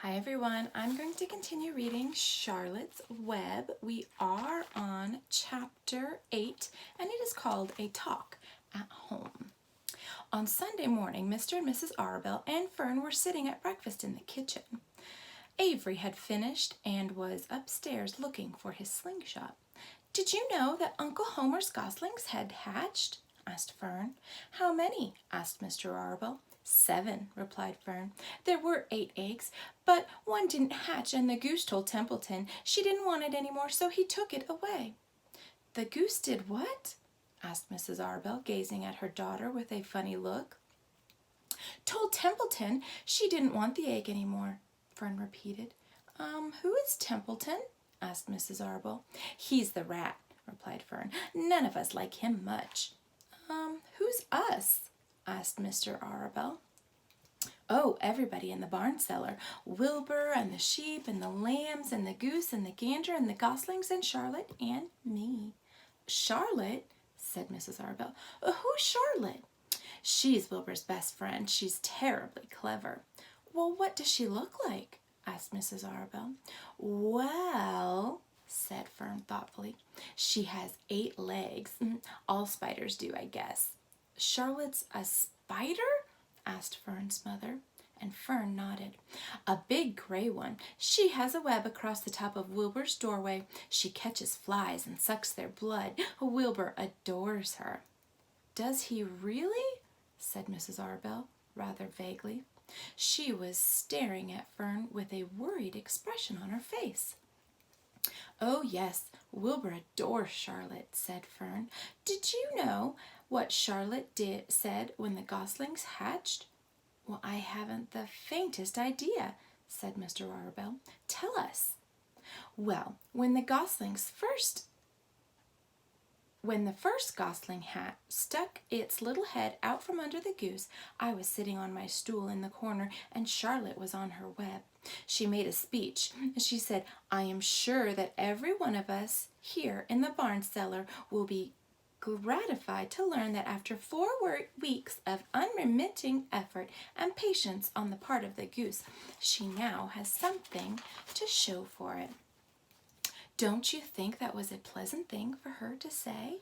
Hi everyone, I'm going to continue reading Charlotte's Web. We are on chapter 8 and it is called A Talk at Home. On Sunday morning, Mr. and Mrs. Arabelle and Fern were sitting at breakfast in the kitchen. Avery had finished and was upstairs looking for his slingshot. "Did you know that Uncle Homer's goslings had hatched?" asked Fern. "How many?" asked Mr. Arabelle. "7," replied Fern. "There were 8 eggs, but one didn't hatch, and the goose told Templeton she didn't want it any more, so he took it away." "The goose did what?" asked Mrs. Arabelle, gazing at her daughter with a funny look. "Told Templeton she didn't want the egg any more," Fern repeated. Who is Templeton?" asked Mrs. Arabelle. "He's the rat," replied Fern. "None of us like him much." Who's us?" asked Mr. Arabelle. "Oh, everybody in the barn cellar. Wilbur and the sheep and the lambs and the goose and the gander and the goslings and Charlotte and me." "Charlotte?" said Mrs. Arabelle. "Who's Charlotte?" "She's Wilbur's best friend. She's terribly clever." "Well, what does she look like?" asked Mrs. Arabelle. "Well," said Fern thoughtfully, "she has 8 legs. All spiders do, I guess." "Charlotte's a spider?" asked Fern's mother, and Fern nodded. "A big gray one. She has a web across the top of Wilbur's doorway. She catches flies and sucks their blood. Wilbur adores her." "Does he really?" said Mrs. Arabelle, rather vaguely. She was staring at Fern with a worried expression on her face. "Oh, yes, Wilbur adores Charlotte," said Fern. "Did you know what Charlotte said when the goslings hatched?" "Well, I haven't the faintest idea," said Mr. Arabelle. "Tell us." "Well, when the first gosling hat stuck its little head out from under the goose, I was sitting on my stool in the corner and Charlotte was on her web. She made a speech. She said, 'I am sure that every one of us here in the barn cellar will be gratified to learn that after 4 weeks of unremitting effort and patience on the part of the goose, she now has something to show for it.' Don't you think that was a pleasant thing for her to say?"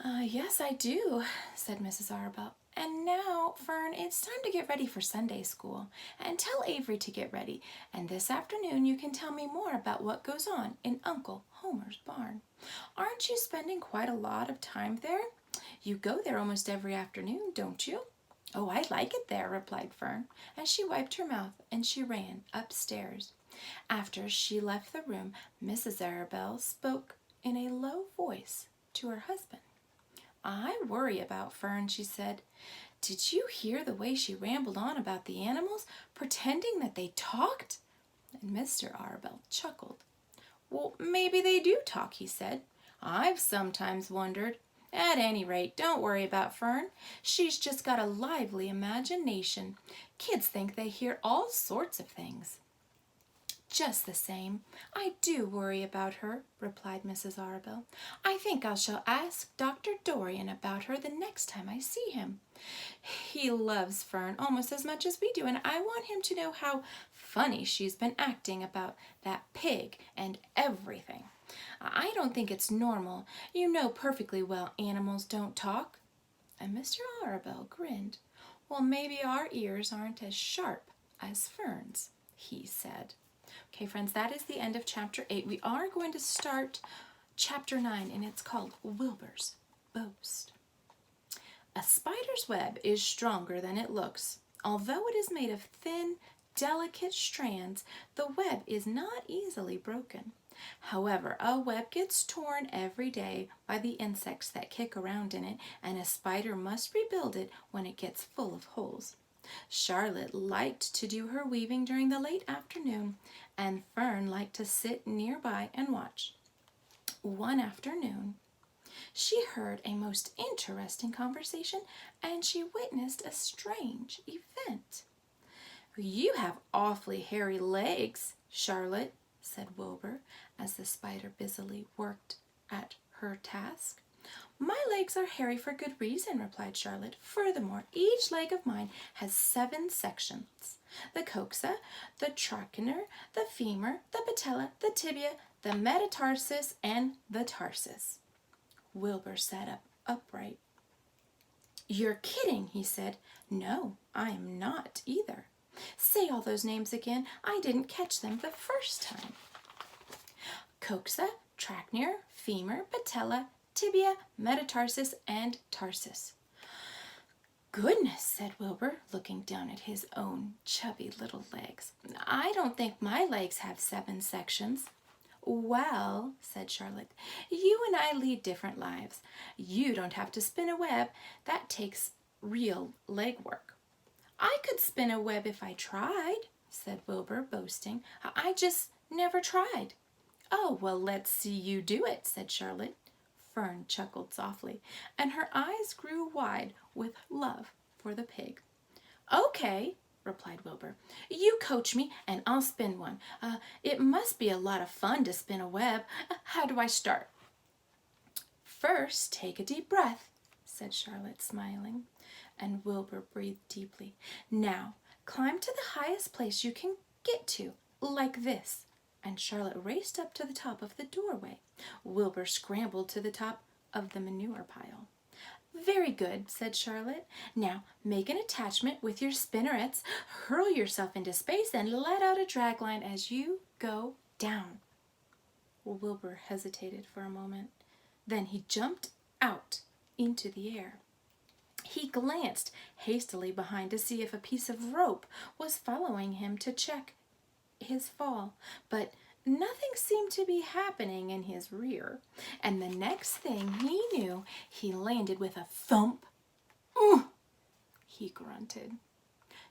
"Yes, I do," said Mrs. Arabelle. "And now, Fern, it's time to get ready for Sunday school. And tell Avery to get ready. And this afternoon you can tell me more about what goes on in Uncle Homer's barn. Aren't you spending quite a lot of time there? You go there almost every afternoon, don't you?" "Oh, I like it there," replied Fern, and she wiped her mouth and she ran upstairs. After she left the room, Mrs. Arabelle spoke in a low voice to her husband. "I worry about Fern," she said. "Did you hear the way she rambled on about the animals, pretending that they talked?" And Mr. Arabelle chuckled. "Well, maybe they do talk," he said. "I've sometimes wondered. At any rate, don't worry about Fern. She's just got a lively imagination. Kids think they hear all sorts of things." "Just the same, I do worry about her," replied Mrs. Arabelle. "I think I shall ask Dr. Dorian about her the next time I see him. He loves Fern almost as much as we do, and I want him to know how funny she's been acting about that pig and everything. I don't think it's normal. You know perfectly well animals don't talk." And Mr. Arabelle grinned. "Well, maybe our ears aren't as sharp as Fern's," he said. Okay, friends, that is the end of chapter 8. We are going to start chapter 9, and it's called Wilbur's Boast. A spider's web is stronger than it looks. Although it is made of thin, delicate strands, the web is not easily broken. However, a web gets torn every day by the insects that kick around in it, and a spider must rebuild it when it gets full of holes. Charlotte liked to do her weaving during the late afternoon, and Fern liked to sit nearby and watch. One afternoon, she heard a most interesting conversation, and she witnessed a strange event. "You have awfully hairy legs, Charlotte," said Wilbur, as the spider busily worked at her task. My legs are hairy for good reason, replied Charlotte. Furthermore, each leg of mine has 7 sections. The coxa, the trochanter, the femur, the patella, the tibia, the metatarsus, and the tarsus. Wilbur sat up upright. You're kidding, he said. No, I am not either. Say all those names again. I didn't catch them the first time. Coxa, trochanter, femur, patella, tibia, metatarsus, and tarsus. Goodness, said Wilbur, looking down at his own chubby little legs. I don't think my legs have 7 sections. Well, said Charlotte, you and I lead different lives. You don't have to spin a web. That takes real leg work. I could spin a web if I tried, said Wilbur, boasting. I just never tried. Oh, well, let's see you do it, said Charlotte. Fern chuckled softly, and her eyes grew wide with love for the pig. Okay, replied Wilbur. You coach me, and I'll spin one. It must be a lot of fun to spin a web. How do I start? First, take a deep breath, said Charlotte, smiling, and Wilbur breathed deeply. Now, climb to the highest place you can get to, like this. And Charlotte raced up to the top of the doorway. Wilbur scrambled to the top of the manure pile. Very good, said Charlotte. Now make an attachment with your spinnerets, hurl yourself into space, and let out a drag line as you go down. Wilbur hesitated for a moment. Then he jumped out into the air. He glanced hastily behind to see if a piece of rope was following him to check his fall, but nothing seemed to be happening in his rear, and the next thing he knew, he landed with a thump. Ooh! He grunted.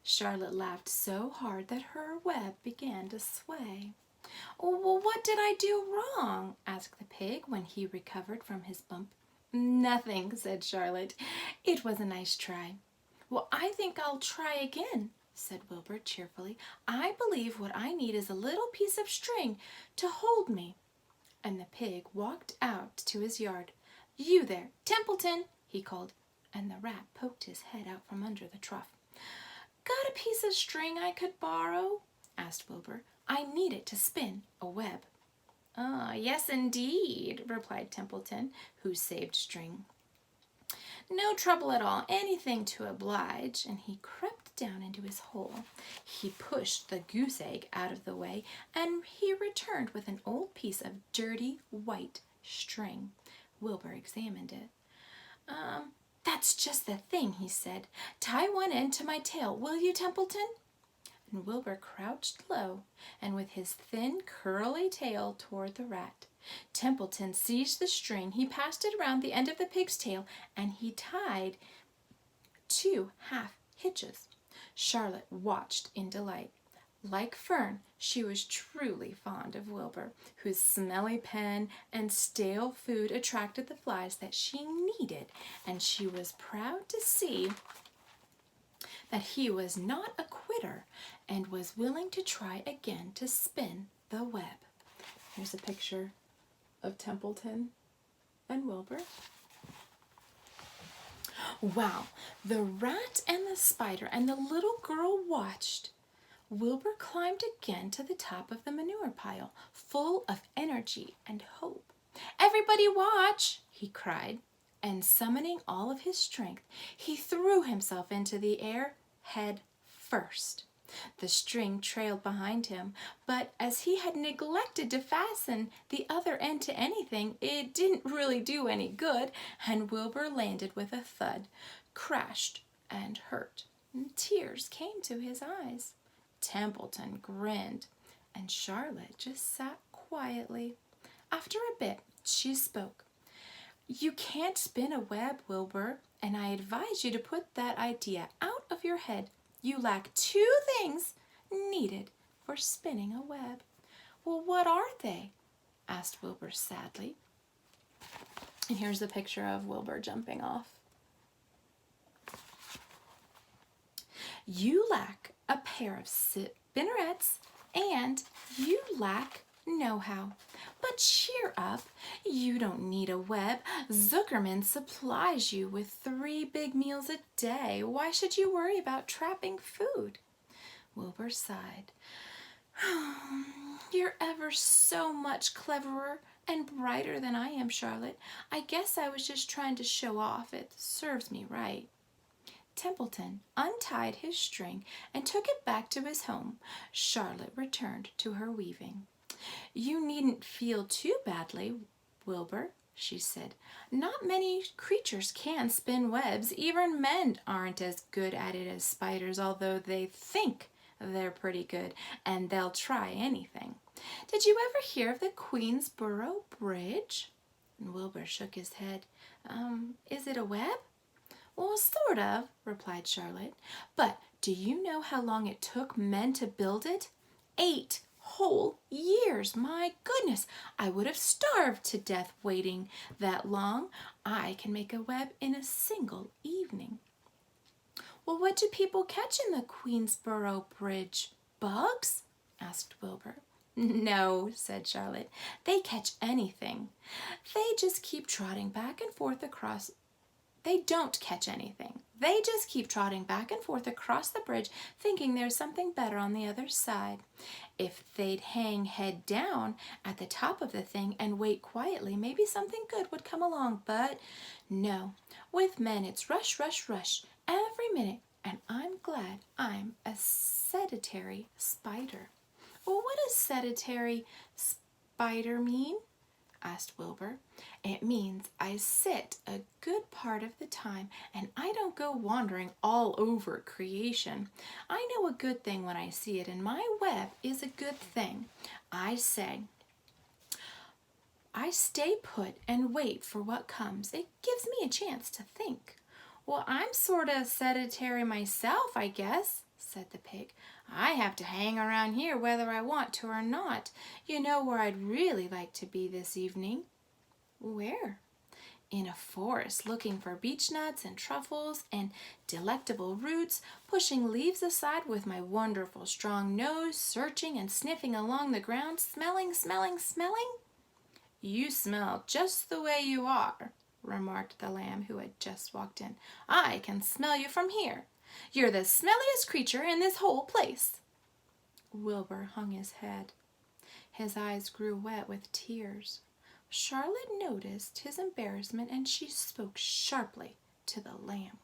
Charlotte laughed so hard that her web began to sway. Well, what did I do wrong? Asked the pig when he recovered from his bump. Nothing, said Charlotte. It was a nice try. Well, I think I'll try again, said Wilbur cheerfully. I believe what I need is a little piece of string to hold me. And the pig walked out to his yard. You there, Templeton, he called, and the rat poked his head out from under the trough. Got a piece of string I could borrow? Asked Wilbur. I need it to spin a web. Yes, indeed, replied Templeton, who saved string. No trouble at all, anything to oblige, and he crept down into his hole. He pushed the goose egg out of the way, and he returned with an old piece of dirty white string. Wilbur examined it. That's just the thing, he said. Tie one end to my tail, will you, Templeton? And Wilbur crouched low, and with his thin, curly tail toward the rat. Templeton seized the string, he passed it around the end of the pig's tail, and he tied 2 half hitches. Charlotte watched in delight. Like Fern, she was truly fond of Wilbur, whose smelly pen and stale food attracted the flies that she needed, and she was proud to see that he was not a quitter and was willing to try again to spin the web. Here's a picture of Templeton and Wilbur. Wow, the rat and the spider and the little girl watched. Wilbur climbed again to the top of the manure pile, full of energy and hope. Everybody watch, he cried, and summoning all of his strength, he threw himself into the air head first. The string trailed behind him, but as he had neglected to fasten the other end to anything, it didn't really do any good, and Wilbur landed with a thud, crashed and hurt. Tears came to his eyes. Templeton grinned, and Charlotte just sat quietly. After a bit, she spoke. You can't spin a web, Wilbur, and I advise you to put that idea out of your head. You lack 2 things needed for spinning a web. Well, what are they? Asked Wilbur sadly. And here's a picture of Wilbur jumping off. You lack a pair of spinnerets, and you lack nohow. But cheer up. You don't need a web. Zuckerman supplies you with 3 big meals a day. Why should you worry about trapping food? Wilbur sighed. You're ever so much cleverer and brighter than I am, Charlotte. I guess I was just trying to show off. It serves me right. Templeton untied his string and took it back to his home. Charlotte returned to her weaving. You needn't feel too badly, Wilbur, she said. Not many creatures can spin webs. Even men aren't as good at it as spiders, although they think they're pretty good, and they'll try anything. Did you ever hear of the Queensboro Bridge? And Wilbur shook his head. Is it a web? Well, sort of, replied Charlotte. But do you know how long it took men to build it? 8 whole years. My goodness, I would have starved to death waiting that long. I can make a web in a single evening. Well, what do people catch in the Queensboro Bridge? Bugs? Asked Wilbur. No, said Charlotte. They catch anything. They just keep trotting back and forth across. They don't catch anything. They just keep trotting back and forth across the bridge, thinking there's something better on the other side. If they'd hang head down at the top of the thing and wait quietly, maybe something good would come along. But no, with men it's rush, rush, rush every minute, and I'm glad I'm a sedentary spider. Well, what does sedentary spider mean? Asked Wilbur. It means I sit a good part of the time and I don't go wandering all over creation. I know a good thing when I see it, and my web is a good thing. I stay put and wait for what comes. It gives me a chance to think. Well, I'm sort of sedentary myself, I guess, said the pig. I have to hang around here whether I want to or not. You know where I'd really like to be this evening? Where? In a forest, looking for beech nuts and truffles and delectable roots, pushing leaves aside with my wonderful strong nose, searching and sniffing along the ground, smelling, smelling, smelling. You smell just the way you are, remarked the lamb who had just walked in. I can smell you from here. You're the smelliest creature in this whole place. Wilbur hung his head. His eyes grew wet with tears. Charlotte noticed his embarrassment, and she spoke sharply to the lamb.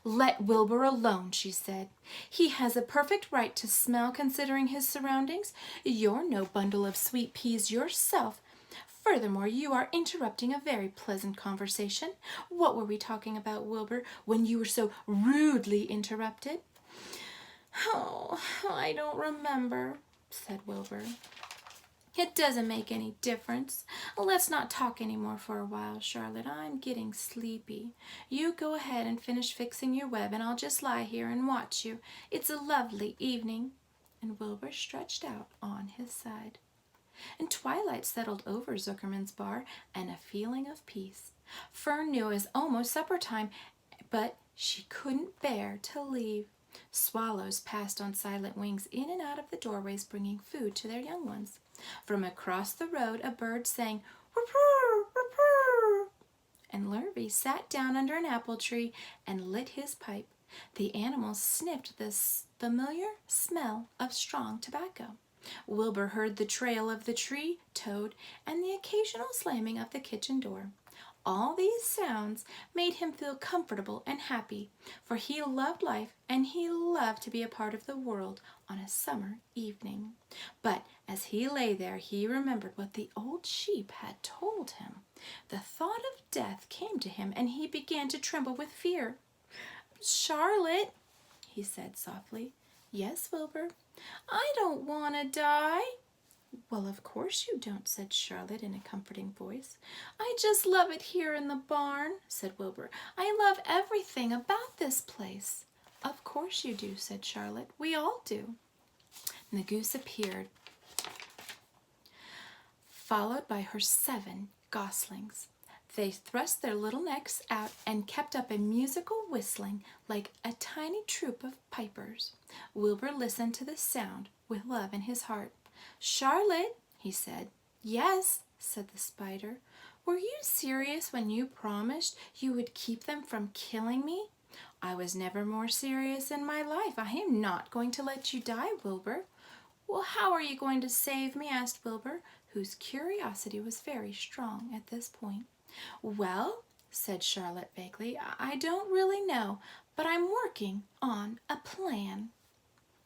Let Wilbur alone, she said. He has a perfect right to smell considering his surroundings. You're no bundle of sweet peas yourself. Furthermore, you are interrupting a very pleasant conversation. What were we talking about, Wilbur, when you were so rudely interrupted? Oh, I don't remember, said Wilbur. It doesn't make any difference. Let's not talk any more for a while, Charlotte. I'm getting sleepy. You go ahead and finish fixing your web, and I'll just lie here and watch you. It's a lovely evening. And Wilbur stretched out on his side. And twilight settled over Zuckerman's bar, and a feeling of peace. Fern knew it was almost supper time, but she couldn't bear to leave. Swallows passed on silent wings in and out of the doorways, bringing food to their young ones. From across the road, a bird sang, "Whir-purr, whir-purr," and Lurvy sat down under an apple tree and lit his pipe. The animals sniffed the familiar smell of strong tobacco. Wilbur heard the trail of the tree toad and the occasional slamming of the kitchen door. All these sounds made him feel comfortable and happy, for he loved life and he loved to be a part of the world on a summer evening. But as he lay there, he remembered what the old sheep had told him. The thought of death came to him, and he began to tremble with fear. Charlotte, he said softly. Yes, Wilbur. I don't want to die. Well, of course you don't, said Charlotte in a comforting voice. I just love it here in the barn, said Wilbur. I love everything about this place. Of course you do, said Charlotte. We all do. And the goose appeared, followed by her 7 goslings. They thrust their little necks out and kept up a musical whistling like a tiny troop of pipers. Wilbur listened to the sound with love in his heart. Charlotte, he said. Yes, said the spider. Were you serious when you promised you would keep them from killing me? I was never more serious in my life. I am not going to let you die, Wilbur. Well, how are you going to save me? Asked Wilbur, whose curiosity was very strong at this point. Well, said Charlotte vaguely, I don't really know, but I'm working on a plan.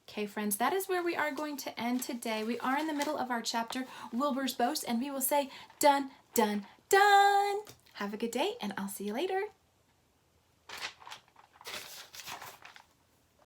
Okay, friends, that is where we are going to end today. We are in the middle of our chapter, Wilbur's Boast, and we will say, done, done, done. Have a good day, and I'll see you later.